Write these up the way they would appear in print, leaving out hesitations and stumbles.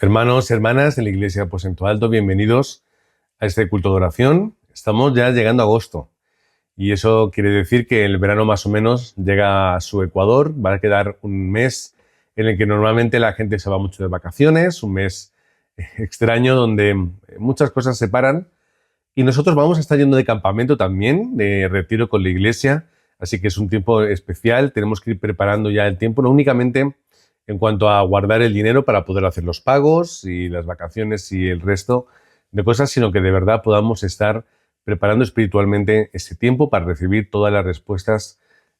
Hermanos, hermanas de la Iglesia Aposento Alto, bienvenidos a este culto de oración. Estamos ya llegando a agosto y eso quiere decir que el verano más o menos llega a su ecuador. Va a quedar un mes en el que normalmente la gente se va mucho de vacaciones, un mes extraño donde muchas cosas se paran y nosotros vamos a estar yendo de campamento también, de retiro con la Iglesia, así que es un tiempo especial. Tenemos que ir preparando ya el tiempo, no únicamente en cuanto a guardar el dinero para poder hacer los pagos y las vacaciones y el resto de cosas, sino que de verdad podamos estar preparando espiritualmente este tiempo para recibir todas las respuestas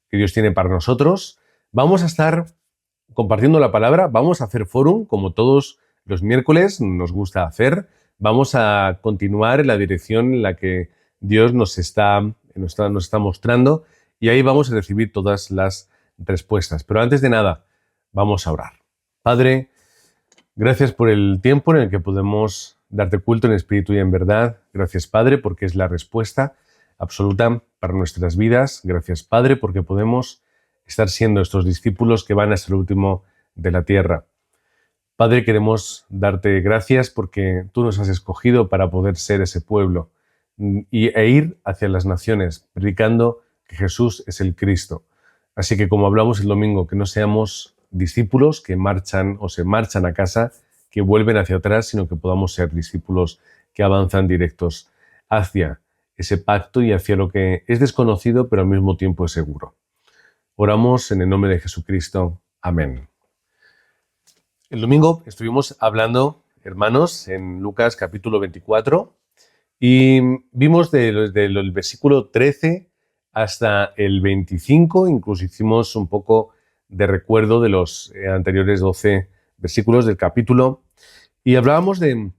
que Dios tiene para nosotros. Vamos a estar compartiendo la palabra, vamos a hacer fórum como todos los miércoles nos gusta hacer. Vamos a continuar en la dirección en la que Dios nos está mostrando y ahí vamos a recibir todas las respuestas. Pero antes de nada, vamos a orar. Padre, gracias por el tiempo en el que podemos darte culto en espíritu y en verdad. Gracias, Padre, porque es la respuesta absoluta para nuestras vidas. Gracias, Padre, porque podemos estar siendo estos discípulos que van a ser el último de la tierra. Padre, queremos darte gracias porque tú nos has escogido para poder ser ese pueblo e ir hacia las naciones, predicando que Jesús es el Cristo. Así que, como hablamos el domingo, que no seamos discípulos que marchan o se marchan a casa, que vuelven hacia atrás, sino que podamos ser discípulos que avanzan directos hacia ese pacto y hacia lo que es desconocido, pero al mismo tiempo es seguro. Oramos en el nombre de Jesucristo. Amén. El domingo estuvimos hablando, hermanos, en Lucas capítulo 24 y vimos del versículo 13 hasta el 25, incluso hicimos un poco de recuerdo de los anteriores 12 versículos del capítulo y hablábamos de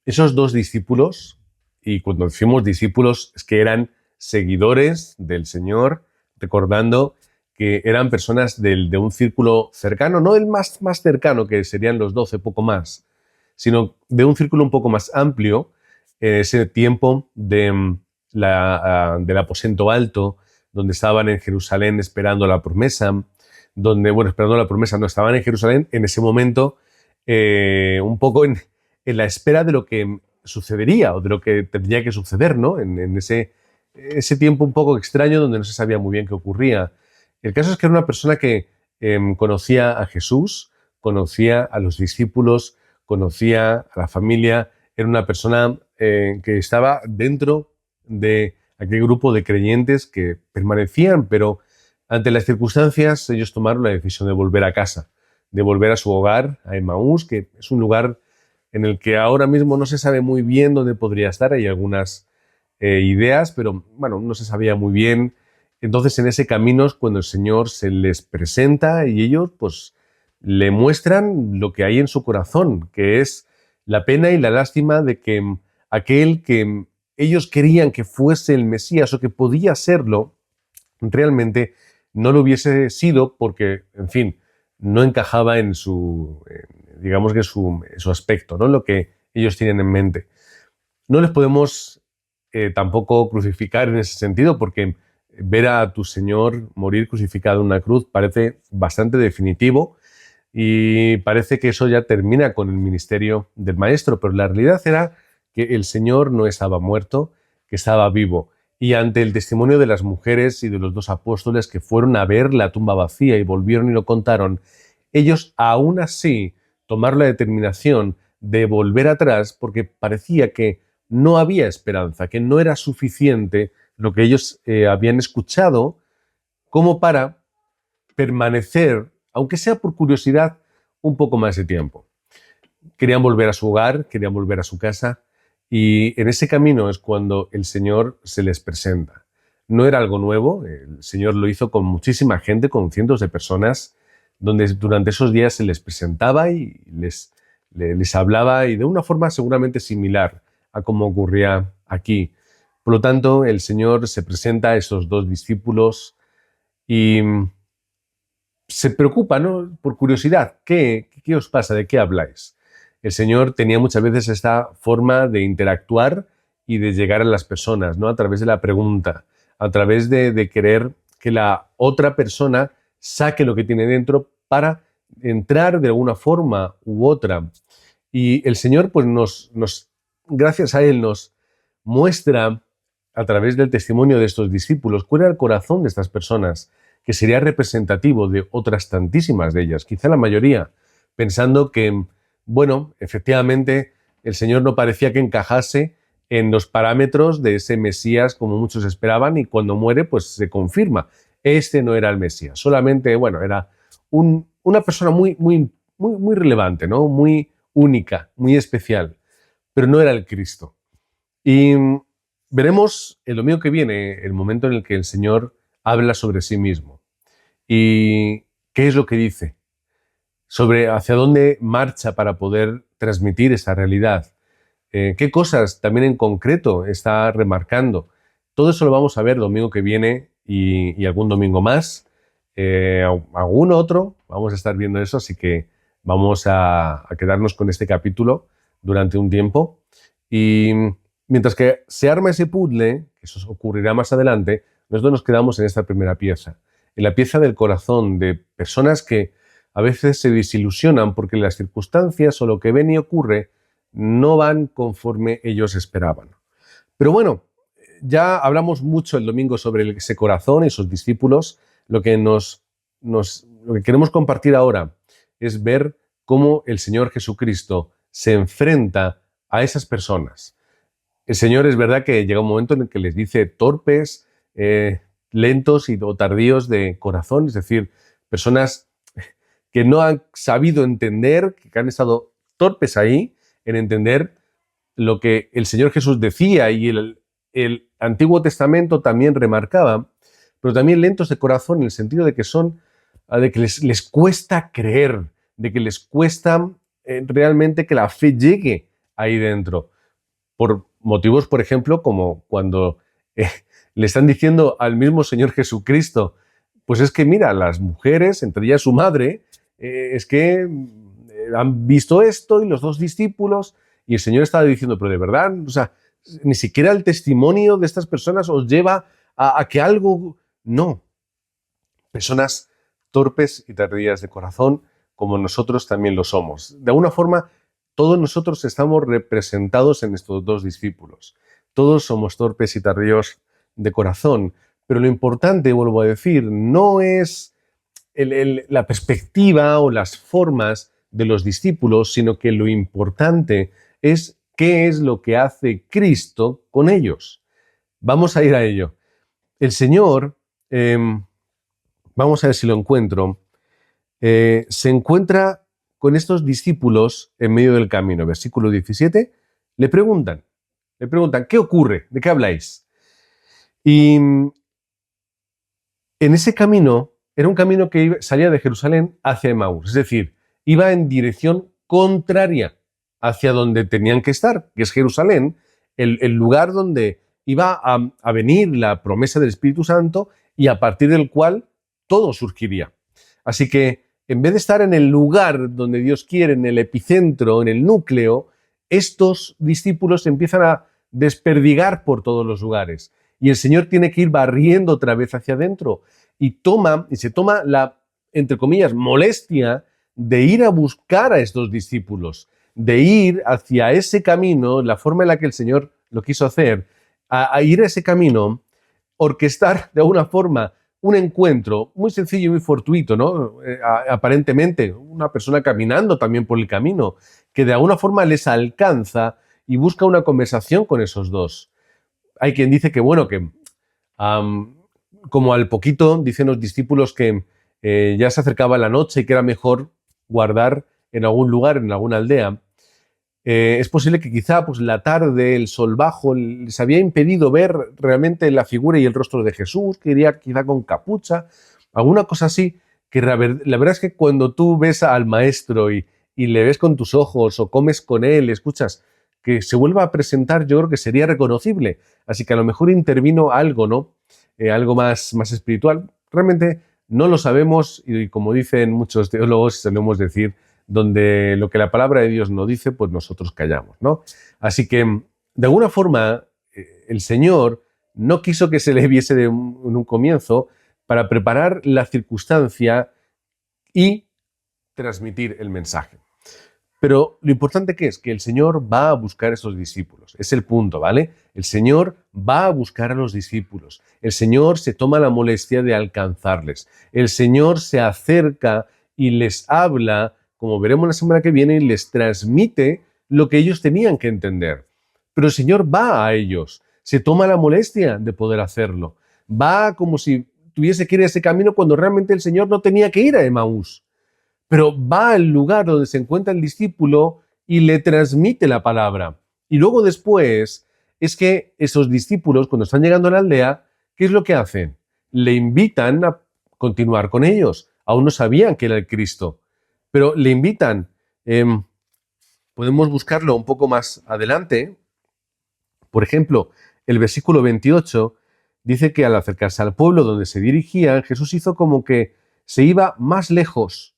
esos dos discípulos, y cuando decimos discípulos es que eran seguidores del Señor, recordando que eran personas de un círculo cercano, no el más cercano, que serían los 12, poco más, sino de un círculo un poco más amplio, ese tiempo del aposento alto, donde estaban en Jerusalén esperando la promesa, esperando la promesa, no estaban en Jerusalén en ese momento, un poco en la espera de lo que sucedería o de lo que tendría que suceder, ¿no? En ese tiempo un poco extraño donde no se sabía muy bien qué ocurría. El caso es que era una persona que conocía a Jesús, conocía a los discípulos, conocía a la familia, era una persona que estaba dentro de aquel grupo de creyentes que permanecían, pero ante las circunstancias ellos tomaron la decisión de volver a casa, de volver a su hogar, a Emaús, que es un lugar en el que ahora mismo no se sabe muy bien dónde podría estar. Hay algunas ideas, pero bueno, no se sabía muy bien. Entonces, en ese camino es cuando el Señor se les presenta y ellos pues le muestran lo que hay en su corazón, que es la pena y la lástima de que aquel que ellos querían que fuese el Mesías o que podía serlo, realmente no lo hubiese sido porque, en fin, no encajaba en su aspecto, ¿no? Lo que ellos tienen en mente. No les podemos tampoco crucificar en ese sentido, porque ver a tu Señor morir crucificado en una cruz parece bastante definitivo y parece que eso ya termina con el ministerio del Maestro, pero la realidad era que el Señor no estaba muerto, que estaba vivo. Y ante el testimonio de las mujeres y de los dos apóstoles que fueron a ver la tumba vacía y volvieron y lo contaron, ellos aún así tomaron la determinación de volver atrás porque parecía que no había esperanza, que no era suficiente lo que ellos habían escuchado como para permanecer, aunque sea por curiosidad, un poco más de tiempo. Querían volver a su hogar, querían volver a su casa, y en ese camino es cuando el Señor se les presenta. No era algo nuevo, el Señor lo hizo con muchísima gente, con cientos de personas, donde durante esos días se les presentaba y les hablaba, y de una forma seguramente similar a como ocurría aquí. Por lo tanto, el Señor se presenta a esos dos discípulos y se preocupa, ¿no? Por curiosidad. ¿Qué os pasa? ¿De qué habláis? El Señor tenía muchas veces esta forma de interactuar y de llegar a las personas, ¿no? A través de la pregunta, a través de querer que la otra persona saque lo que tiene dentro para entrar de alguna forma u otra Y el Señor, pues gracias a Él, nos muestra a través del testimonio de estos discípulos cuál era el corazón de estas personas, que sería representativo de otras tantísimas de ellas, quizá la mayoría, pensando que, bueno, efectivamente, el Señor no parecía que encajase en los parámetros de ese Mesías como muchos esperaban, y cuando muere, pues se confirma. Este no era el Mesías, solamente, bueno, era una persona muy relevante, ¿no? Muy única, muy especial, pero no era el Cristo. Y veremos el domingo que viene el momento en el que el Señor habla sobre sí mismo. ¿Y qué es lo que dice? Sobre hacia dónde marcha para poder transmitir esa realidad. ¿Qué cosas también en concreto está remarcando? Todo eso lo vamos a ver el domingo que viene y algún domingo más. Algún otro, vamos a estar viendo eso, así que vamos a quedarnos con este capítulo durante un tiempo. Y mientras que se arma ese puzzle, que eso ocurrirá más adelante, nosotros nos quedamos en esta primera pieza, en la pieza del corazón de personas que a veces se desilusionan porque las circunstancias o lo que ven y ocurre no van conforme ellos esperaban. Pero bueno, ya hablamos mucho el domingo sobre ese corazón y sus discípulos. Lo que queremos compartir ahora es ver cómo el Señor Jesucristo se enfrenta a esas personas. El Señor es verdad que llega un momento en el que les dice torpes, lentos o tardíos de corazón, es decir, personas que no han sabido entender, que han estado torpes ahí en entender lo que el Señor Jesús decía y el Antiguo Testamento también remarcaba, pero también lentos de corazón en el sentido de que de que les cuesta creer, de que les cuesta realmente que la fe llegue ahí dentro. Por motivos, por ejemplo, como cuando le están diciendo al mismo Señor Jesucristo, pues es que mira, las mujeres, entre ellas su madre, es que han visto esto y los dos discípulos, y el Señor estaba diciendo, pero de verdad, o sea, ni siquiera el testimonio de estas personas os lleva a que algo... No. Personas torpes y tardías de corazón, como nosotros también lo somos. De alguna forma, todos nosotros estamos representados en estos dos discípulos. Todos somos torpes y tardíos de corazón, pero lo importante, vuelvo a decir, no es la perspectiva o las formas de los discípulos, sino que lo importante es qué es lo que hace Cristo con ellos. Vamos a ir a ello. El Señor, vamos a ver si lo encuentro, se encuentra con estos discípulos en medio del camino. Versículo 17, le preguntan, ¿qué ocurre? ¿De qué habláis? Y en ese camino, era un camino que salía de Jerusalén hacia Emaús, es decir, iba en dirección contraria hacia donde tenían que estar, que es Jerusalén, el lugar donde iba a venir la promesa del Espíritu Santo y a partir del cual todo surgiría. Así que en vez de estar en el lugar donde Dios quiere, en el epicentro, en el núcleo, estos discípulos empiezan a desperdigar por todos los lugares. Y el Señor tiene que ir barriendo otra vez hacia adentro y se toma la, entre comillas, molestia de ir a buscar a estos discípulos, de ir hacia ese camino, la forma en la que el Señor lo quiso hacer, a ir a ese camino, orquestar de alguna forma un encuentro muy sencillo y muy fortuito, ¿no? Aparentemente, una persona caminando también por el camino, que de alguna forma les alcanza y busca una conversación con esos dos. Hay quien dice que, bueno, que como al poquito, dicen los discípulos que ya se acercaba la noche y que era mejor guardar en algún lugar, en alguna aldea. Es posible que quizá pues, la tarde, el sol bajo, les había impedido ver realmente la figura y el rostro de Jesús, que iría quizá con capucha, alguna cosa así, que la verdad es que cuando tú ves al maestro y le ves con tus ojos o comes con él, escuchas que se vuelva a presentar, yo creo que sería reconocible. Así que a lo mejor intervino algo, ¿no? Algo más espiritual. Realmente no lo sabemos y como dicen muchos teólogos, solemos decir, donde lo que la palabra de Dios no dice, pues nosotros callamos, ¿no? Así que, de alguna forma, el Señor no quiso que se le viese en un comienzo para preparar la circunstancia y transmitir el mensaje. Pero lo importante que es que el Señor va a buscar a esos discípulos. Es el punto, ¿vale? El Señor va a buscar a los discípulos. El Señor se toma la molestia de alcanzarles. El Señor se acerca y les habla, como veremos la semana que viene, y les transmite lo que ellos tenían que entender. Pero el Señor va a ellos, se toma la molestia de poder hacerlo. Va como si tuviese que ir a ese camino cuando realmente el Señor no tenía que ir a Emaús. Pero va al lugar donde se encuentra el discípulo y le transmite la palabra. Y luego después es que esos discípulos, cuando están llegando a la aldea, ¿qué es lo que hacen? Le invitan a continuar con ellos. Aún no sabían que era el Cristo, pero le invitan. Podemos buscarlo un poco más adelante. Por ejemplo, el versículo 28 dice que al acercarse al pueblo donde se dirigían, Jesús hizo como que se iba más lejos.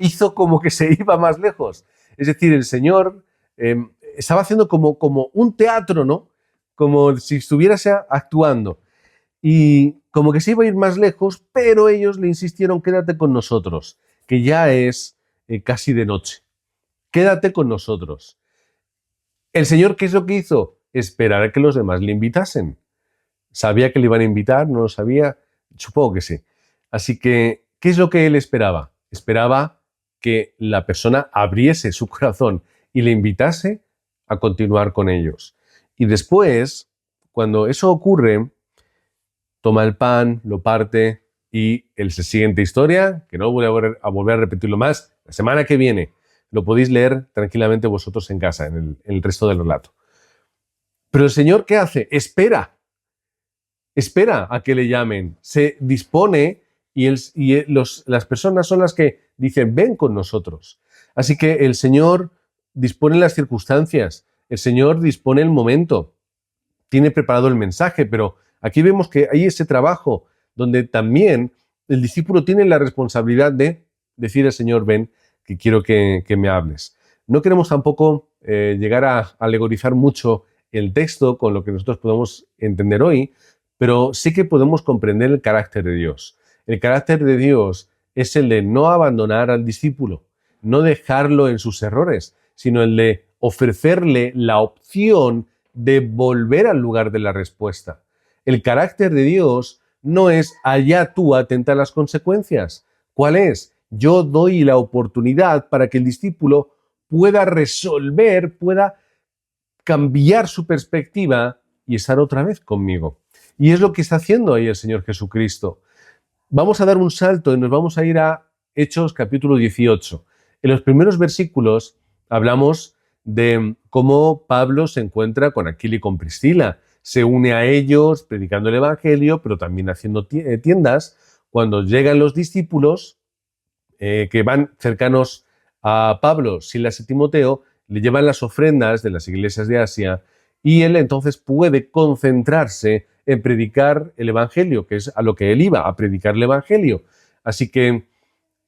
Hizo como que se iba más lejos. Es decir, el Señor estaba haciendo como un teatro, ¿no? Como si estuviese actuando. Y como que se iba a ir más lejos, pero ellos le insistieron, quédate con nosotros, que ya es casi de noche. Quédate con nosotros. El Señor, ¿qué es lo que hizo? Esperar a que los demás le invitasen. ¿Sabía que le iban a invitar? ¿No lo sabía? Supongo que sí. Así que, ¿qué es lo que él esperaba? Esperaba que la persona abriese su corazón y le invitase a continuar con ellos. Y después, cuando eso ocurre, toma el pan, lo parte y la siguiente historia, que no voy a volver a repetirlo más, la semana que viene lo podéis leer tranquilamente vosotros en casa, en el resto del relato. Pero el Señor, ¿qué hace? Espera a que le llamen, se dispone y las personas son las que dicen, ven con nosotros. Así que el Señor dispone las circunstancias, el Señor dispone el momento, tiene preparado el mensaje, pero aquí vemos que hay ese trabajo donde también el discípulo tiene la responsabilidad de decir al Señor, ven, que quiero que me hables. No queremos tampoco llegar a alegorizar mucho el texto con lo que nosotros podemos entender hoy, pero sí que podemos comprender el carácter de Dios. El carácter de Dios es el de no abandonar al discípulo, no dejarlo en sus errores, sino el de ofrecerle la opción de volver al lugar de la respuesta. El carácter de Dios no es allá tú atenta a las consecuencias. ¿Cuál es? Yo doy la oportunidad para que el discípulo pueda resolver, pueda cambiar su perspectiva y estar otra vez conmigo. Y es lo que está haciendo ahí el Señor Jesucristo. Vamos a dar un salto y nos vamos a ir a Hechos capítulo 18. En los primeros versículos hablamos de cómo Pablo se encuentra con Aquila y con Priscila. Se une a ellos predicando el Evangelio, pero también haciendo tiendas. Cuando llegan los discípulos que van cercanos a Pablo, Silas y Timoteo, le llevan las ofrendas de las iglesias de Asia y él entonces puede concentrarse en predicar el Evangelio, que es a lo que él iba, a predicar el Evangelio. Así que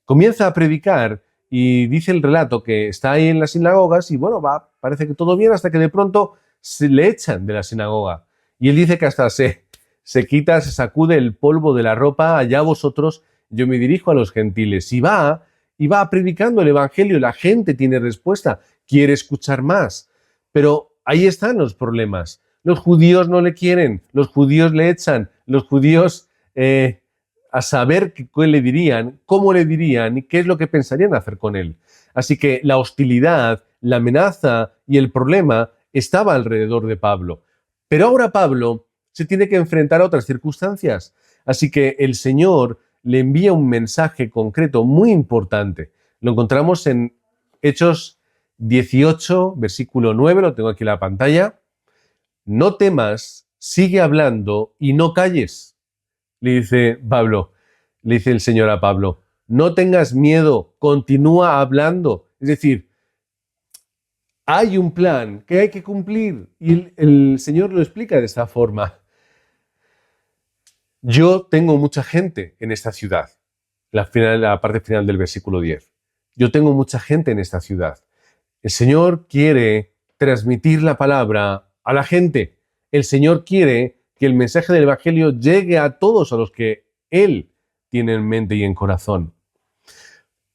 comienza a predicar y dice el relato que está ahí en las sinagogas y bueno, parece que todo bien hasta que de pronto se le echan de la sinagoga. Y él dice que hasta se quita, se sacude el polvo de la ropa, allá vosotros, yo me dirijo a los gentiles. Y va predicando el Evangelio, la gente tiene respuesta, quiere escuchar más. Pero ahí están los problemas. Los judíos no le quieren, los judíos le echan, los judíos a saber qué le dirían, cómo le dirían y qué es lo que pensarían hacer con él. Así que la hostilidad, la amenaza y el problema estaba alrededor de Pablo. Pero ahora Pablo se tiene que enfrentar a otras circunstancias. Así que el Señor le envía un mensaje concreto muy importante. Lo encontramos en Hechos 18, versículo 9, lo tengo aquí en la pantalla. No temas, sigue hablando y no calles. Le dice el Señor a Pablo, no tengas miedo, continúa hablando. Es decir, hay un plan que hay que cumplir y el Señor lo explica de esta forma. Yo tengo mucha gente en esta ciudad, la parte final del versículo 10. Yo tengo mucha gente en esta ciudad. El Señor quiere transmitir la palabra a la gente. El Señor quiere que el mensaje del Evangelio llegue a todos a los que Él tiene en mente y en corazón.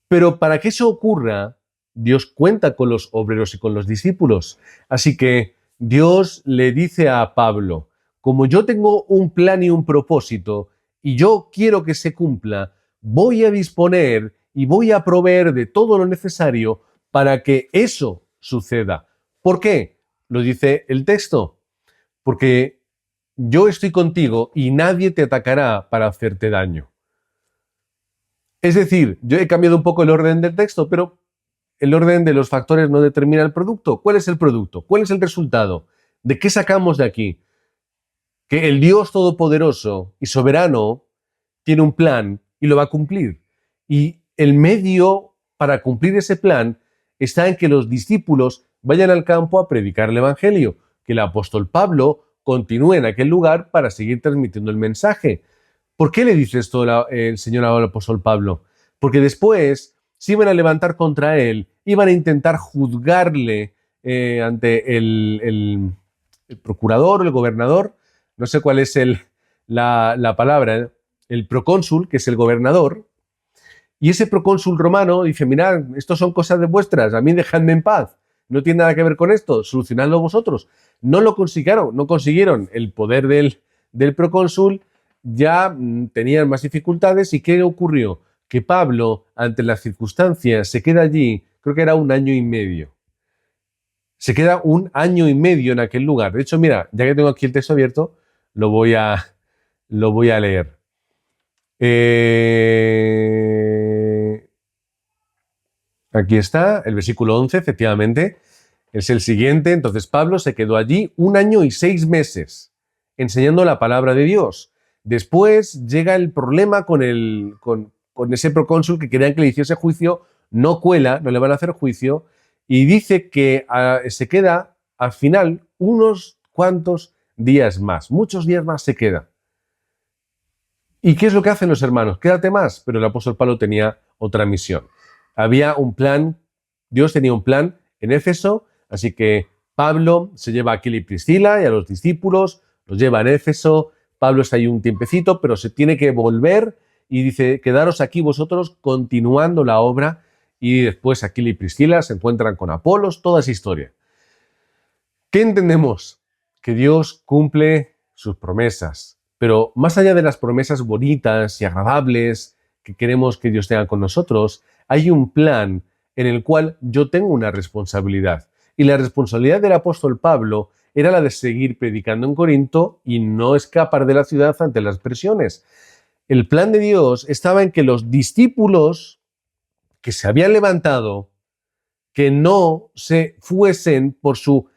Pero para que eso ocurra, Dios cuenta con los obreros y con los discípulos. Así que Dios le dice a Pablo, como yo tengo un plan y un propósito y yo quiero que se cumpla, voy a disponer y voy a proveer de todo lo necesario para que eso suceda. ¿Por qué? Lo dice el texto. Porque yo estoy contigo y nadie te atacará para hacerte daño. Es decir, yo he cambiado un poco el orden del texto, pero el orden de los factores no determina el producto. ¿Cuál es el producto? ¿Cuál es el resultado? ¿De qué sacamos de aquí? Que el Dios Todopoderoso y Soberano tiene un plan y lo va a cumplir. Y el medio para cumplir ese plan está en que los discípulos vayan al campo a predicar el Evangelio, que el apóstol Pablo continúe en aquel lugar para seguir transmitiendo el mensaje. ¿Por qué le dice esto el Señor al apóstol Pablo? Porque después se iban a levantar contra él, iban a intentar juzgarle ante el procurador o el gobernador, no sé cuál es la palabra, el procónsul, que es el gobernador, y ese procónsul romano dice, mirad, esto son cosas de vuestras, a mí dejadme en paz, no tiene nada que ver con esto, solucionadlo vosotros. No lo consiguieron, no consiguieron el poder del procónsul, ya tenían más dificultades. ¿Y qué ocurrió? Que Pablo, ante las circunstancias, se queda allí, creo que era 1 año y medio. Se queda 1 año y medio en aquel lugar. De hecho, mira, ya que tengo aquí el texto abierto, lo voy a leer. Aquí está, el versículo 11, efectivamente, es el siguiente. Entonces Pablo se quedó allí 1 año y 6 meses enseñando la palabra de Dios. Después llega el problema con ese procónsul que querían que le hiciese juicio, no cuela, no le van a hacer juicio, y dice que se queda al final unos cuantos días más, muchos días más se queda. ¿Y qué es lo que hacen los hermanos? Quédate más, pero el apóstol Pablo tenía otra misión. Había un plan, Dios tenía un plan en Éfeso, así que Pablo se lleva a Aquila y Priscila y a los discípulos, los lleva a Éfeso. Pablo está ahí un tiempecito, pero se tiene que volver y dice, quedaros aquí vosotros continuando la obra. Y después Aquila y Priscila se encuentran con Apolos, toda esa historia. ¿Qué entendemos? Que Dios cumple sus promesas, pero más allá de las promesas bonitas y agradables que queremos que Dios tenga con nosotros, hay un plan en el cual yo tengo una responsabilidad. Y la responsabilidad del apóstol Pablo era la de seguir predicando en Corinto y no escapar de la ciudad ante las presiones. El plan de Dios estaba en que los discípulos que se habían levantado, que no se fuesen por su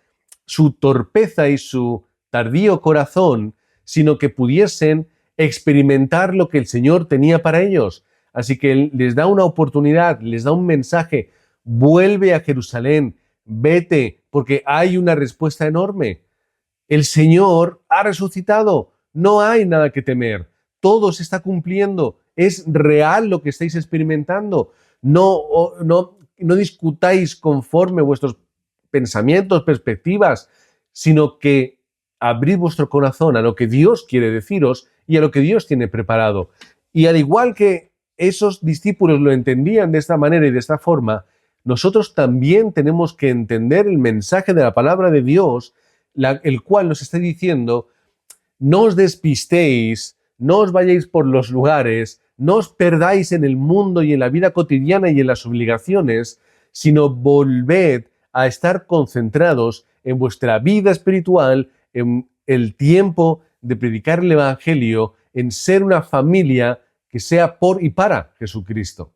torpeza y su tardío corazón, sino que pudiesen experimentar lo que el Señor tenía para ellos. Así que Él les da una oportunidad, les da un mensaje, vuelve a Jerusalén, vete, porque hay una respuesta enorme. El Señor ha resucitado, no hay nada que temer, todo se está cumpliendo, es real lo que estáis experimentando. No discutáis conforme vuestros pensamientos, perspectivas, sino que abrid vuestro corazón a lo que Dios quiere deciros y a lo que Dios tiene preparado. Y al igual que esos discípulos lo entendían de esta manera y de esta forma, nosotros también tenemos que entender el mensaje de la palabra de Dios, el cual nos está diciendo, no os despistéis, no os vayáis por los lugares, no os perdáis en el mundo y en la vida cotidiana y en las obligaciones, sino volved a estar concentrados en vuestra vida espiritual, en el tiempo de predicar el Evangelio, en ser una familia que sea por y para Jesucristo.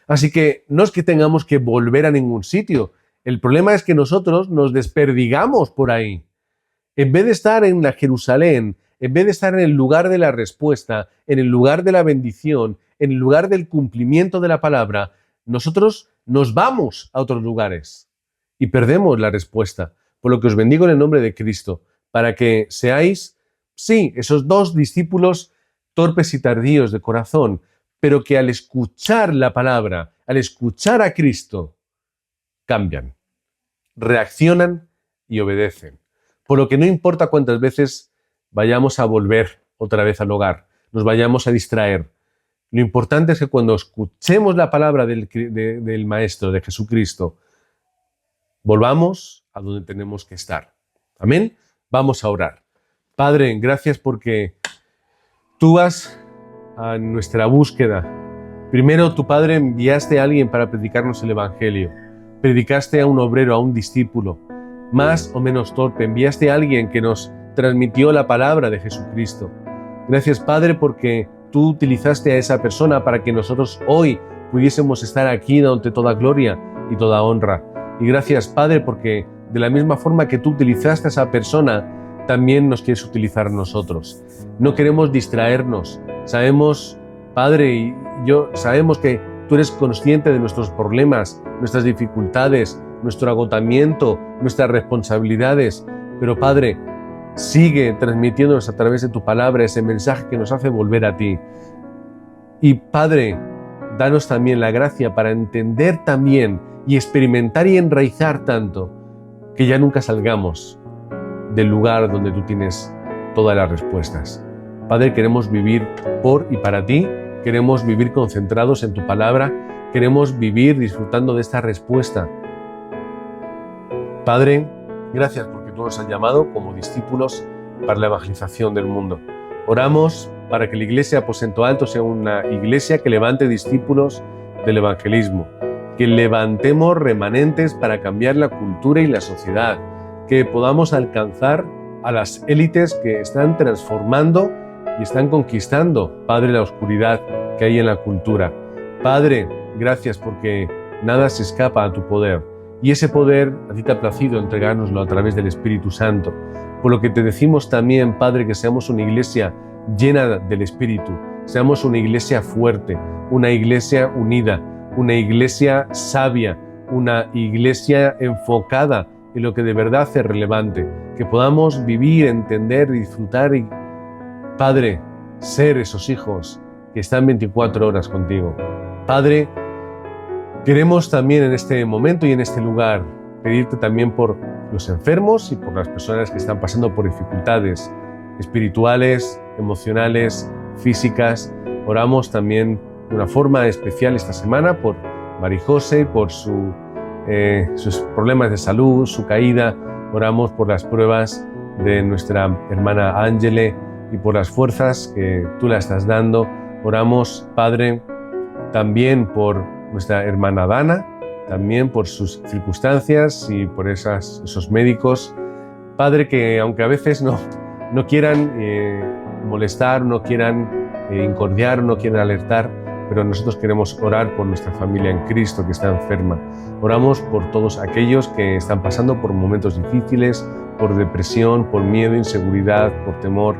Así que no es que tengamos que volver a ningún sitio. El problema es que nosotros nos desperdigamos por ahí. En vez de estar en la Jerusalén, en vez de estar en el lugar de la respuesta, en el lugar de la bendición, en el lugar del cumplimiento de la palabra, nosotros nos vamos a otros lugares y perdemos la respuesta. Por lo que os bendigo en el nombre de Cristo, para que seáis, sí, esos 2 discípulos torpes y tardíos de corazón, pero que al escuchar la palabra, al escuchar a Cristo, cambian, reaccionan y obedecen. Por lo que no importa cuántas veces vayamos a volver otra vez al hogar, nos vayamos a distraer. Lo importante es que cuando escuchemos la palabra del Maestro, de Jesucristo, volvamos a donde tenemos que estar. Amén. Vamos a orar. Padre, gracias porque tú vas a nuestra búsqueda. Primero, tu Padre, enviaste a alguien para predicarnos el Evangelio. Predicaste a un obrero, a un discípulo, más o menos torpe. Enviaste a alguien que nos transmitió la palabra de Jesucristo. Gracias, Padre, porque tú utilizaste a esa persona para que nosotros hoy pudiésemos estar aquí dándote toda gloria y toda honra. Y gracias, Padre, porque de la misma forma que tú utilizaste a esa persona, también nos quieres utilizar nosotros. No queremos distraernos. Sabemos, Padre, y yo sabemos que tú eres consciente de nuestros problemas, nuestras dificultades, nuestro agotamiento, nuestras responsabilidades. Pero, Padre, sigue transmitiéndonos a través de tu palabra ese mensaje que nos hace volver a ti. Y, Padre, danos también la gracia para entender también y experimentar y enraizar tanto que ya nunca salgamos del lugar donde tú tienes todas las respuestas. Padre, queremos vivir por y para ti, queremos vivir concentrados en tu palabra, queremos vivir disfrutando de esta respuesta. Padre, gracias porque tú nos has llamado como discípulos para la evangelización del mundo. Oramos para que la Iglesia Aposento Alto sea una iglesia que levante discípulos del evangelismo, que levantemos remanentes para cambiar la cultura y la sociedad, que podamos alcanzar a las élites que están transformando y están conquistando, Padre, la oscuridad que hay en la cultura. Padre, gracias porque nada se escapa a tu poder. Y ese poder a ti te ha placido entregárnoslo a través del Espíritu Santo. Por lo que te decimos también, Padre, que seamos una iglesia llena del Espíritu, seamos una iglesia fuerte, una iglesia unida, una iglesia sabia, una iglesia enfocada en lo que de verdad es relevante, que podamos vivir, entender, disfrutar y, Padre, ser esos hijos que están 24 horas contigo. Padre, queremos también en este momento y en este lugar pedirte también por los enfermos y por las personas que están pasando por dificultades espirituales, emocionales, físicas. Oramos también de una forma especial esta semana por Marijose, por sus problemas de salud, su caída. Oramos por las pruebas de nuestra hermana Ángele y por las fuerzas que tú la estás dando. Oramos, Padre, también por nuestra hermana Dana, también por sus circunstancias y por esos médicos. Padre, que aunque a veces no quieran molestar, no quieran incordiar, no quieran alertar, pero nosotros queremos orar por nuestra familia en Cristo que está enferma. Oramos por todos aquellos que están pasando por momentos difíciles, por depresión, por miedo, inseguridad, por temor,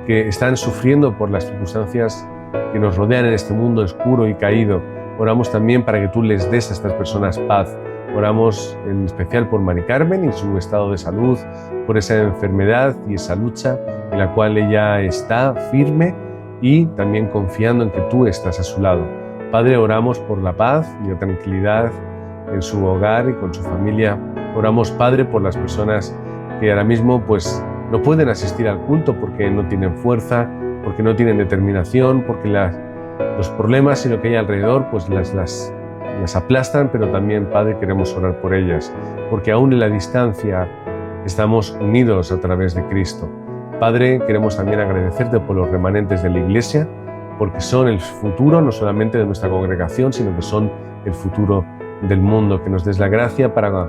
que están sufriendo por las circunstancias que nos rodean en este mundo oscuro y caído. Oramos también para que tú les des a estas personas paz. Oramos en especial por Mari Carmen y su estado de salud, por esa enfermedad y esa lucha en la cual ella está firme y también confiando en que tú estás a su lado. Padre, oramos por la paz y la tranquilidad en su hogar y con su familia. Oramos, Padre, por las personas que ahora mismo pues no pueden asistir al culto porque no tienen fuerza, porque no tienen determinación, porque los problemas y lo que hay alrededor pues las aplastan, pero también, Padre, queremos orar por ellas, porque aún en la distancia estamos unidos a través de Cristo. Padre, queremos también agradecerte por los remanentes de la Iglesia, porque son el futuro no solamente de nuestra congregación, sino que son el futuro del mundo. Que nos des la gracia para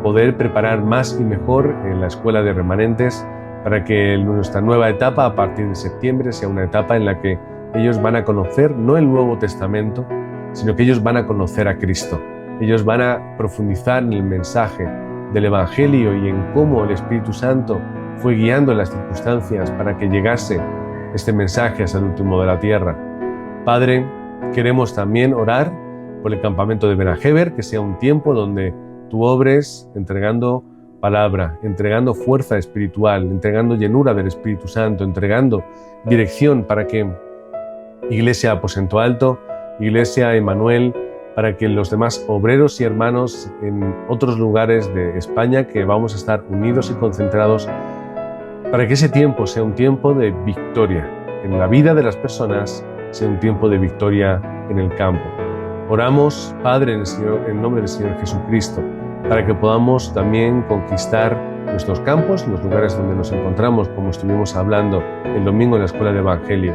poder preparar más y mejor en la escuela de remanentes, para que nuestra nueva etapa a partir de septiembre sea una etapa en la que ellos van a conocer no el Nuevo Testamento, sino que ellos van a conocer a Cristo. Ellos van a profundizar en el mensaje del Evangelio y en cómo el Espíritu Santo fue guiando las circunstancias para que llegase este mensaje hasta el último de la tierra. Padre, queremos también orar por el campamento de Benajever, que sea un tiempo donde tú obres entregando palabra, entregando fuerza espiritual, entregando llenura del Espíritu Santo, entregando dirección para que Iglesia Aposento Alto, Iglesia Emanuel, para que los demás obreros y hermanos en otros lugares de España que vamos a estar unidos y concentrados, para que ese tiempo sea un tiempo de victoria en la vida de las personas, sea un tiempo de victoria en el campo. Oramos, Padre, en el nombre del Señor Jesucristo, para que podamos también conquistar nuestros campos, los lugares donde nos encontramos, como estuvimos hablando el domingo en la Escuela de Evangelio.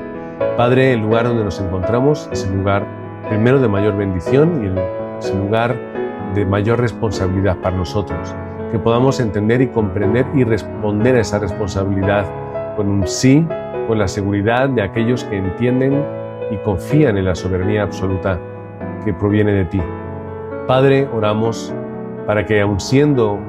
Padre, el lugar donde nos encontramos es el lugar primero de mayor bendición y es el lugar de mayor responsabilidad para nosotros. Que podamos entender y comprender y responder a esa responsabilidad con un sí, con la seguridad de aquellos que entienden y confían en la soberanía absoluta que proviene de ti. Padre, oramos para que, aun siendo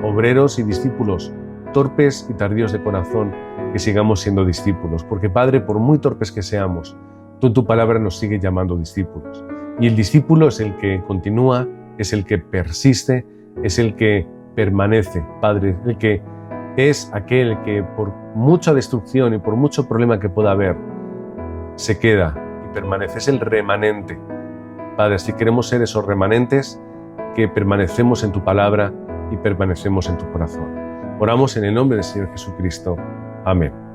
obreros y discípulos torpes y tardíos de corazón, que sigamos siendo discípulos. Porque, Padre, por muy torpes que seamos, tú en tu palabra nos sigues llamando discípulos. Y el discípulo es el que continúa, es el que persiste, es el que permanece, Padre, el que es aquel que por mucha destrucción y por mucho problema que pueda haber, se queda y permanece, es el remanente. Padre, si queremos ser esos remanentes que permanecemos en tu palabra y permanecemos en tu corazón. Oramos en el nombre del Señor Jesucristo. Amén.